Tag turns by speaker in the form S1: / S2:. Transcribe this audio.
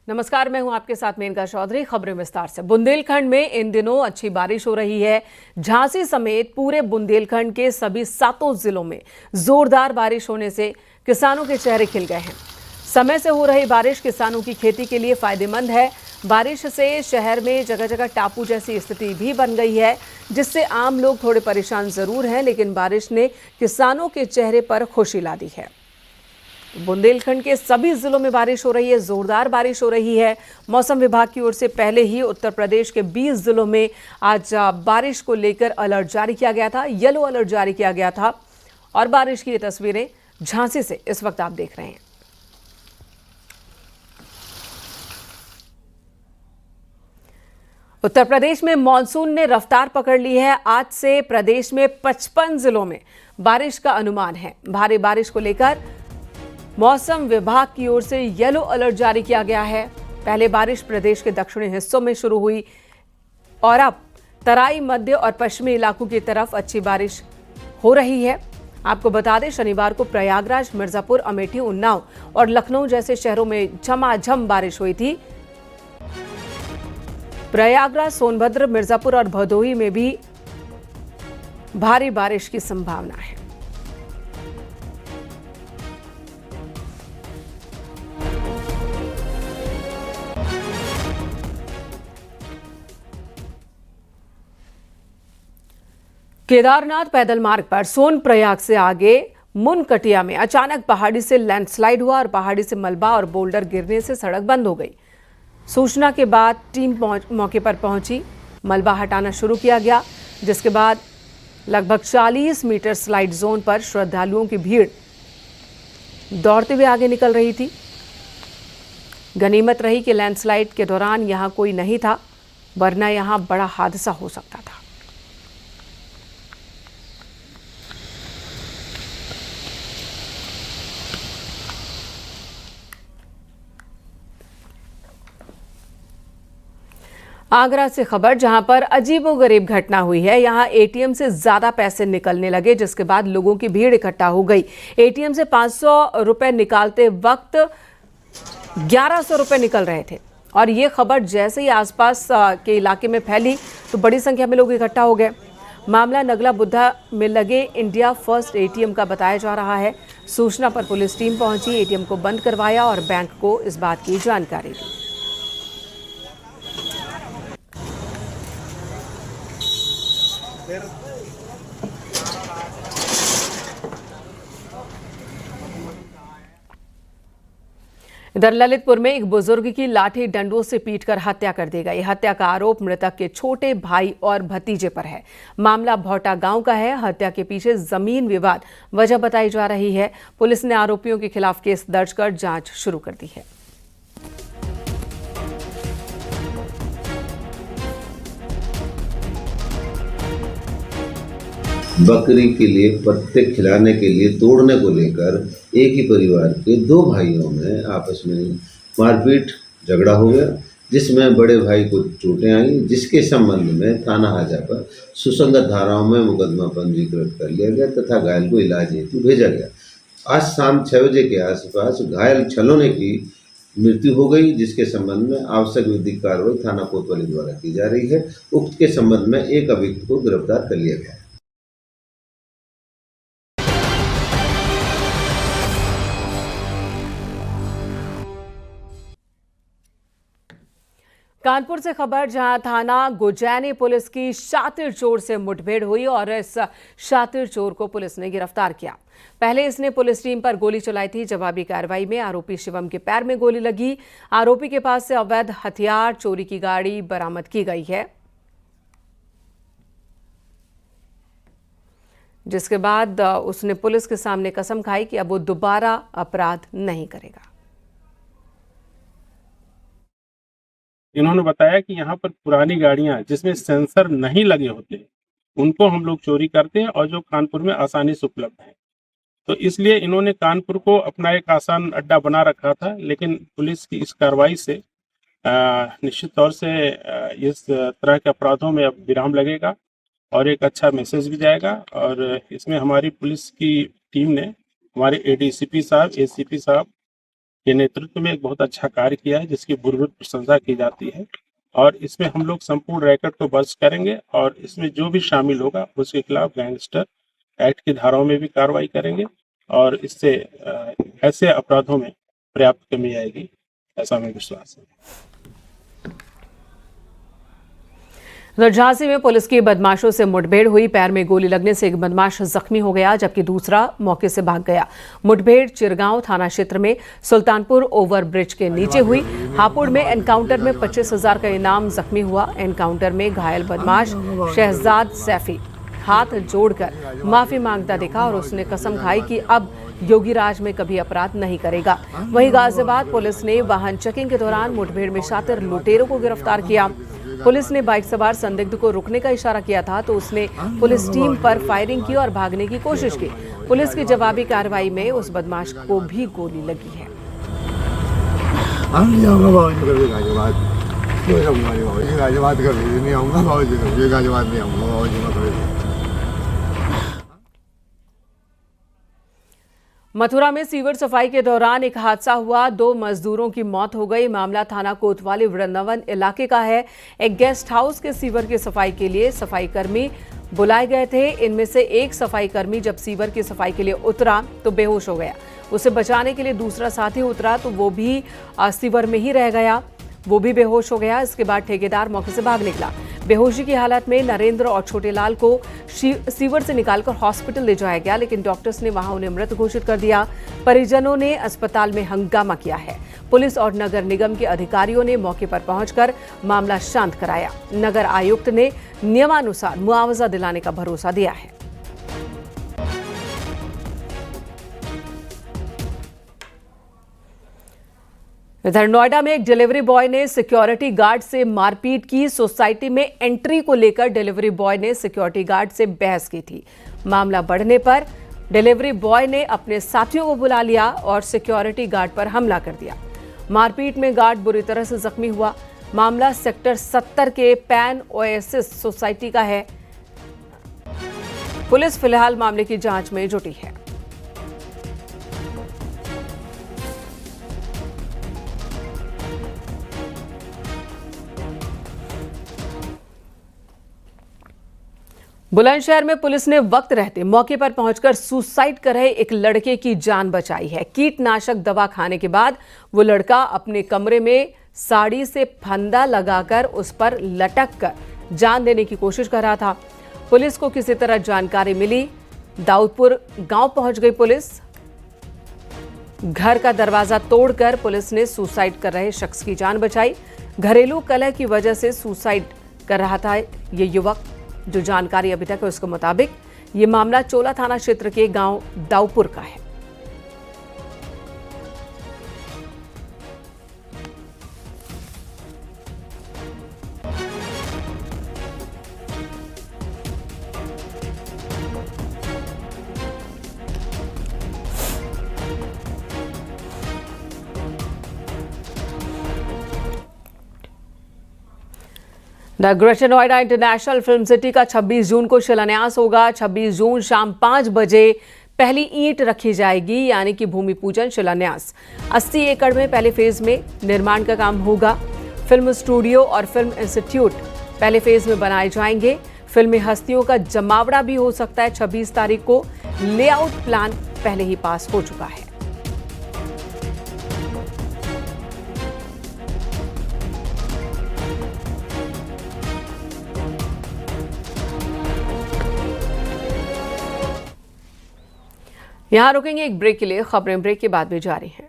S1: नमस्कार, मैं हूं आपके साथ मेनका चौधरी। खबरें विस्तार से। बुंदेलखंड में इन दिनों अच्छी बारिश हो रही है। झांसी समेत पूरे बुंदेलखंड के सभी 7 जिलों में जोरदार बारिश होने से किसानों के चेहरे खिल गए हैं। समय से हो रही बारिश किसानों की खेती के लिए फायदेमंद है। बारिश से शहर में जगह जगह टापू जैसी स्थिति भी बन गई है, जिससे आम लोग थोड़े परेशान जरूर हैं, लेकिन बारिश ने किसानों के चेहरे पर खुशी ला दी है। बुंदेलखंड के सभी जिलों में बारिश हो रही है, जोरदार बारिश हो रही है। मौसम विभाग की ओर से पहले ही उत्तर प्रदेश के 20 जिलों में आज बारिश को लेकर अलर्ट जारी किया गया था, येलो अलर्ट जारी किया गया था। और बारिश की ये तस्वीरें झांसी से इस वक्त आप देख रहे हैं। उत्तर प्रदेश में मानसून ने रफ्तार पकड़ ली है। आज से प्रदेश में 55 जिलों में बारिश का अनुमान है। भारी बारिश को लेकर मौसम विभाग की ओर से येलो अलर्ट जारी किया गया है। पहले बारिश प्रदेश के दक्षिणी हिस्सों में शुरू हुई और अब तराई, मध्य और पश्चिमी इलाकों की तरफ अच्छी बारिश हो रही है। आपको बता दें, शनिवार को प्रयागराज, मिर्जापुर, अमेठी, उन्नाव और लखनऊ जैसे शहरों में झमाझम बारिश हुई थी। प्रयागराज, सोनभद्र, मिर्जापुर और भदोही में भी भारी बारिश की संभावना है। केदारनाथ पैदल मार्ग पर सोनप्रयाग से आगे मुनकटिया में अचानक पहाड़ी से लैंडस्लाइड हुआ और पहाड़ी से मलबा और बोल्डर गिरने से सड़क बंद हो गई। सूचना के बाद टीम मौके पर पहुंची, मलबा हटाना शुरू किया गया, जिसके बाद लगभग 40 मीटर स्लाइड जोन पर श्रद्धालुओं की भीड़ दौड़ते हुए आगे निकल रही थी। गनीमत रही कि लैंडस्लाइड के दौरान यहां कोई नहीं था, वरना यहां बड़ा हादसा हो सकता था। आगरा से खबर, जहां पर अजीबोगरीब घटना हुई है। यहां एटीएम से ज्यादा पैसे निकलने लगे, जिसके बाद लोगों की भीड़ इकट्ठा हो गई। एटीएम से 500 रुपए निकालते वक्त 1100 रुपए निकल रहे थे और ये खबर जैसे ही आसपास के इलाके में फैली तो बड़ी संख्या में लोग इकट्ठा हो गए। मामला नगला बुद्धा में लगे इंडिया फर्स्ट एटीएम का बताया जा रहा है। सूचना पर पुलिस टीम पहुंची, एटीएम को बंद करवाया और बैंक को इस बात की जानकारी दी। इधर ललितपुर में एक बुजुर्ग की लाठी डंडों से पीटकर हत्या कर दी गई। हत्या का आरोप मृतक के छोटे भाई और भतीजे पर है। मामला भौटा गांव का है। हत्या के पीछे जमीन विवाद वजह बताई जा रही है। पुलिस ने आरोपियों के खिलाफ केस दर्ज कर जांच शुरू कर दी है।
S2: बकरी के लिए पत्ते खिलाने के लिए तोड़ने को लेकर एक ही परिवार के 2 भाइयों में आपस में मारपीट झगड़ा हो गया, जिसमें बड़े भाई को चोटें आई, जिसके संबंध में थाना हाजा पर सुसंगत धाराओं में मुकदमा पंजीकृत कर लिया गया तथा घायल को इलाज हेतु भेजा गया। आज शाम 6 बजे के आसपास घायल छलोने की मृत्यु हो गई, जिसके संबंध में आवश्यक विधिक कार्रवाई थाना कोतवाली द्वारा की जा रही है। उक्त के संबंध में एक अभियुक्त को गिरफ्तार कर लिया गया है।
S1: कानपुर से खबर, जहां थाना गुजैनी पुलिस की शातिर चोर से मुठभेड़ हुई और इस शातिर चोर को पुलिस ने गिरफ्तार किया। पहले इसने पुलिस टीम पर गोली चलाई थी। जवाबी कार्रवाई में आरोपी शिवम के पैर में गोली लगी। आरोपी के पास से अवैध हथियार, चोरी की गाड़ी बरामद की गई है, जिसके बाद उसने पुलिस के सामने कसम खाई कि अब वो दोबारा अपराध नहीं करेगा।
S3: इन्होंने बताया कि यहाँ पर पुरानी गाड़ियां जिसमें सेंसर नहीं लगे होते, उनको हम लोग चोरी करते हैं और जो कानपुर में आसानी से उपलब्ध है। तो इसलिए इन्होंने कानपुर को अपना एक आसान अड्डा बना रखा था। लेकिन पुलिस की इस कार्रवाई से निश्चित तौर से इस तरह के अपराधों में अब विराम लगेगा और एक अच्छा मैसेज भी जाएगा। और इसमें हमारी पुलिस की टीम ने, हमारे एडीसीपी साहब, एसीपी साहब के नेतृत्व में एक बहुत अच्छा कार्य किया है, जिसकी भरपूर प्रशंसा की जाती है। और इसमें हम लोग संपूर्ण रैकेट को बस्ट करेंगे और इसमें जो भी शामिल होगा उसके खिलाफ गैंगस्टर एक्ट की धाराओं में भी कार्रवाई करेंगे और इससे ऐसे अपराधों में पर्याप्त कमी आएगी, ऐसा हमें विश्वास है।
S1: उधर झांसी में पुलिस की बदमाशों से मुठभेड़ हुई। पैर में गोली लगने से एक बदमाश जख्मी हो गया, जबकि दूसरा मौके से भाग गया। मुठभेड़ चिरगांव थाना क्षेत्र में सुल्तानपुर ओवरब्रिज के नीचे हुई। हापुड़ में एनकाउंटर में 25,000 का इनाम जख्मी हुआ। एनकाउंटर में घायल बदमाश शहजाद सैफी हाथ जोड़कर माफी मांगता दिखा और उसने कसम खाई कि अब योगीराज में कभी अपराध नहीं करेगा। वहीं गाजियाबाद पुलिस ने वाहन चेकिंग के दौरान मुठभेड़ में शातिर लुटेरों को गिरफ्तार किया। पुलिस ने बाइक सवार संदिग्ध को रुकने का इशारा किया था तो उसने पुलिस टीम पर फायरिंग की और भागने की कोशिश की। पुलिस की जवाबी कार्रवाई में उस बदमाश को भी गोली लगी है। मथुरा में सीवर सफाई के दौरान एक हादसा हुआ। 2 मजदूरों की मौत हो गई। मामला थाना कोतवाली वृंदावन इलाके का है। एक गेस्ट हाउस के सीवर की सफाई के लिए सफाई कर्मी बुलाए गए थे। इनमें से एक सफाई कर्मी जब सीवर की सफाई के लिए उतरा तो बेहोश हो गया। उसे बचाने के लिए दूसरा साथी उतरा तो वो भी सीवर में ही रह गया, वो भी बेहोश हो गया। इसके बाद ठेकेदार मौके से भाग निकला। बेहोशी की हालत में नरेंद्र और छोटेलाल को सीवर से निकालकर हॉस्पिटल ले जाया गया, लेकिन डॉक्टर्स ने वहां उन्हें मृत घोषित कर दिया। परिजनों ने अस्पताल में हंगामा किया है। पुलिस और नगर निगम के अधिकारियों ने मौके पर पहुंचकर मामला शांत कराया। नगर आयुक्त ने नियमानुसार मुआवजा दिलाने का भरोसा दिया है। इधर नोएडा में एक डिलीवरी बॉय ने सिक्योरिटी गार्ड से मारपीट की। सोसाइटी में एंट्री को लेकर डिलीवरी बॉय ने सिक्योरिटी गार्ड से बहस की थी। मामला बढ़ने पर डिलीवरी बॉय ने अपने साथियों को बुला लिया और सिक्योरिटी गार्ड पर हमला कर दिया। मारपीट में गार्ड बुरी तरह से जख्मी हुआ। मामला सेक्टर 70 के पैन ओएसिस सोसाइटी का है। पुलिस फिलहाल मामले की जांच में जुटी है। बुलंदशहर में पुलिस ने वक्त रहते मौके पर पहुंचकर सुसाइड कर रहे एक लड़के की जान बचाई है। कीटनाशक दवा खाने के बाद वो लड़का अपने कमरे में साड़ी से फंदा लगाकर उस पर लटक कर जान देने की कोशिश कर रहा था। पुलिस को किसी तरह जानकारी मिली। दाऊदपुर गांव पहुंच गई पुलिस। घर का दरवाजा तोड़कर पुलिस ने सुसाइड कर रहे शख्स की जान बचाई। घरेलू कलह की वजह से सुसाइड कर रहा था ये युवक। जो जानकारी अभी तक है उसके मुताबिक ये मामला चोला थाना क्षेत्र के गांव दाऊदपुर का है। Greater Noida international film city का 26 जून को शिलान्यास होगा। 26 जून शाम 5 बजे पहली ईंट रखी जाएगी, यानी कि भूमि पूजन शिलान्यास। 80 एकड़ में पहले फेज में निर्माण का काम होगा। फिल्म स्टूडियो और फिल्म इंस्टीट्यूट पहले फेज में बनाए जाएंगे। फिल्मी हस्तियों का जमावड़ा भी हो सकता है। 26 तारीख को लेआउट प्लान पहले ही पास हो चुका है। यहां रुकेंगे एक ब्रेक के लिए। खबरें ब्रेक के बाद भी जारी हैं।